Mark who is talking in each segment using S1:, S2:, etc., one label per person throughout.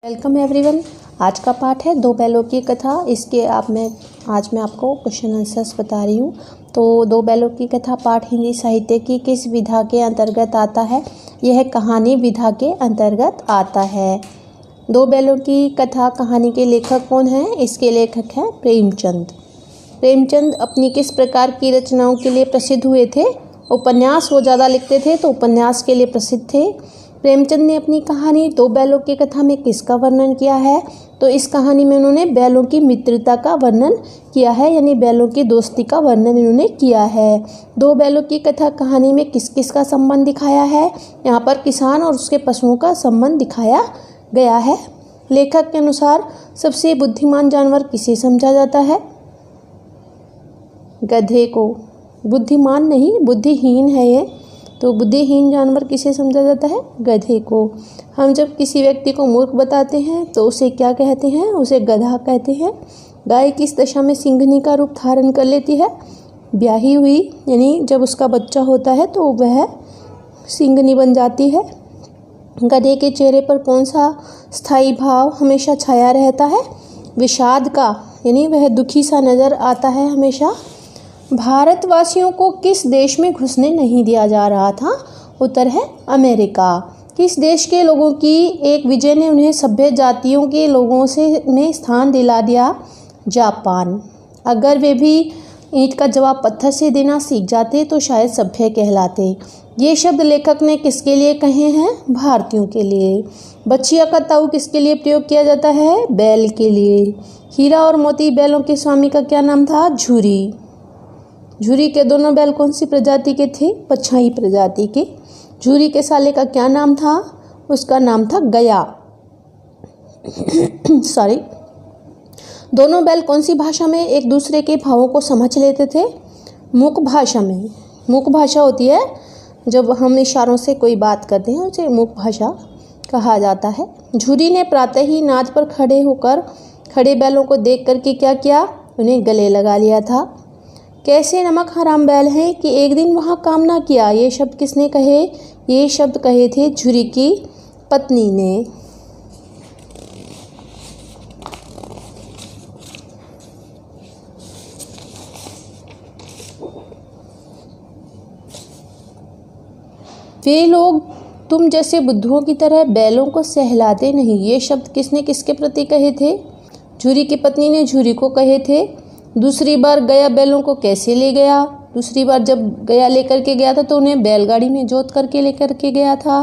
S1: Welcome everyone. आज का पाठ है दो बैलों की कथा। इसके आज मैं आपको क्वेश्चन आंसर्स बता रही हूँ। तो दो बैलों की कथा पाठ हिंदी साहित्य की किस विधा के अंतर्गत आता है? यह कहानी विधा के अंतर्गत आता है। दो बैलों की कथा कहानी के लेखक कौन हैं? इसके लेखक हैं प्रेमचंद। प्रेमचंद अपनी किस प्रकार की रचनाओं के लिए प्रसिद्ध हुए थे? उपन्यास वो ज़्यादा लिखते थे, तो उपन्यास के लिए प्रसिद्ध थे। प्रेमचंद ने अपनी कहानी दो बैलों की कथा में किसका वर्णन किया है? तो इस कहानी में उन्होंने बैलों की मित्रता का वर्णन किया है, यानी बैलों की दोस्ती का वर्णन इन्होंने किया है। दो बैलों की कथा कहानी में किस किस का संबंध दिखाया है? यहाँ पर किसान और उसके पशुओं का संबंध दिखाया गया है। लेखक के अनुसार सबसे बुद्धिमान जानवर किसे समझा जाता है? गधे को। बुद्धिमान नहीं, बुद्धिहीन है ये। तो बुद्धिहीन जानवर किसे समझा जाता है? गधे को। हम जब किसी व्यक्ति को मूर्ख बताते हैं तो उसे क्या कहते हैं? उसे गधा कहते हैं। गाय किस दशा में सिंघनी का रूप धारण कर लेती है? ब्याही हुई, यानी जब उसका बच्चा होता है तो वह सिंघनी बन जाती है। गधे के चेहरे पर कौन सा स्थायी भाव हमेशा छाया रहता है? विषाद का, यानी वह दुखी सा नज़र आता है हमेशा। भारतवासियों को किस देश में घुसने नहीं दिया जा रहा था? उत्तर है अमेरिका। किस देश के लोगों की एक विजय ने उन्हें सभ्य जातियों के लोगों में स्थान दिला दिया? जापान। अगर वे भी ईंट का जवाब पत्थर से देना सीख जाते तो शायद सभ्य कहलाते। ये शब्द लेखक ने किसके लिए कहे हैं? भारतीयों के लिए। बछिया का ताऊ किसके लिए प्रयोग किया जाता है? बैल के लिए। हीरा और मोती बैलों के स्वामी का क्या नाम था? झुरी। झुरी के दोनों बैल कौन सी प्रजाति के थे? पछाई प्रजाति के। झुरी के साले का क्या नाम था? उसका नाम था गया। सॉरी। दोनों बैल कौन सी भाषा में एक दूसरे के भावों को समझ लेते थे? मुख भाषा में। मुख भाषा होती है जब हम इशारों से कोई बात करते हैं, उसे मुख भाषा कहा जाता है। झुरी ने प्रातः ही नाद पर खड़े होकर खड़े बैलों को देख करके क्या किया? उन्हें गले लगा लिया था। कैसे नमक हराम बैल हैं कि एक दिन वहाँ काम ना किया? ये शब्द किसने कहे? ये शब्द कहे थे झुरी की पत्नी ने। वे लोग तुम जैसे बुद्धुओं की तरह बैलों को सहलाते नहीं। ये शब्द किसने किसके प्रति कहे थे? झुरी की पत्नी ने झुरी को कहे थे। दूसरी बार गया बैलों को कैसे ले गया? दूसरी बार जब गया लेकर के गया था तो उन्हें बैलगाड़ी में जोत करके लेकर के गया था।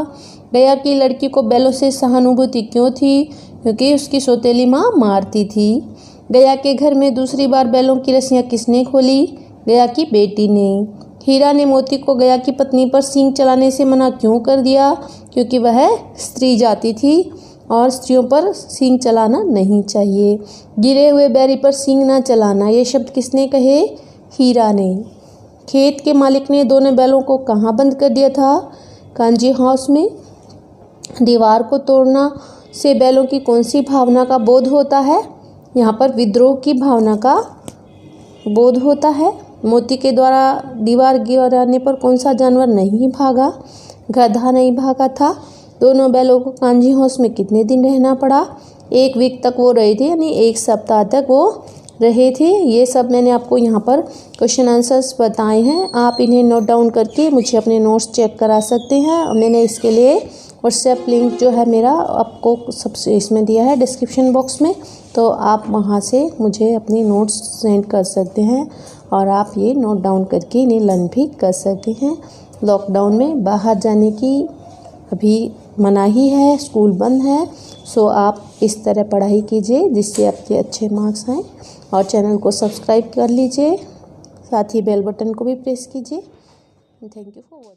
S1: गया की लड़की को बैलों से सहानुभूति क्यों थी? क्योंकि उसकी सौतेली माँ मारती थी। गया के घर में दूसरी बार बैलों की रस्सियाँ किसने खोली? गया की बेटी ने। हीरा ने मोती को गया की पत्नी पर सींग चलाने से मना क्यों कर दिया? क्योंकि वह स्त्री जाति थी और स्त्रियों पर सींग चलाना नहीं चाहिए। गिरे हुए बैरी पर सींग ना चलाना, ये शब्द किसने कहे? हीरा ने। खेत के मालिक ने दोनों बैलों को कहाँ बंद कर दिया था? कांजी हाउस में। दीवार को तोड़ना से बैलों की कौन सी भावना का बोध होता है? यहाँ पर विद्रोह की भावना का बोध होता है। मोती के द्वारा दीवार गिराने पर कौन सा जानवर नहीं भागा? गधा नहीं भागा था। दोनों बैलों को कांजी हाउस में कितने दिन रहना पड़ा? 1 वीक तक वो रहे थे, यानी 1 सप्ताह तक वो रहे थे। ये सब मैंने आपको यहाँ पर क्वेश्चन आंसर्स बताए हैं। आप इन्हें नोट डाउन करके मुझे अपने नोट्स चेक करा सकते हैं। मैंने इसके लिए व्हाट्सएप लिंक जो है मेरा आपको सबसे इसमें दिया है डिस्क्रिप्शन बॉक्स में, तो आप वहाँ से मुझे अपने नोट्स सेंड कर सकते हैं और आप ये नोट डाउन करके इन्हें लर्न भी कर सकते हैं। लॉकडाउन में बाहर जाने की अभी मनाही है, स्कूल बंद है, सो आप इस तरह पढ़ाई कीजिए जिससे आपके अच्छे मार्क्स आएँ। और चैनल को सब्सक्राइब कर लीजिए, साथ ही बेल बटन को भी प्रेस कीजिए। Thank you for watching.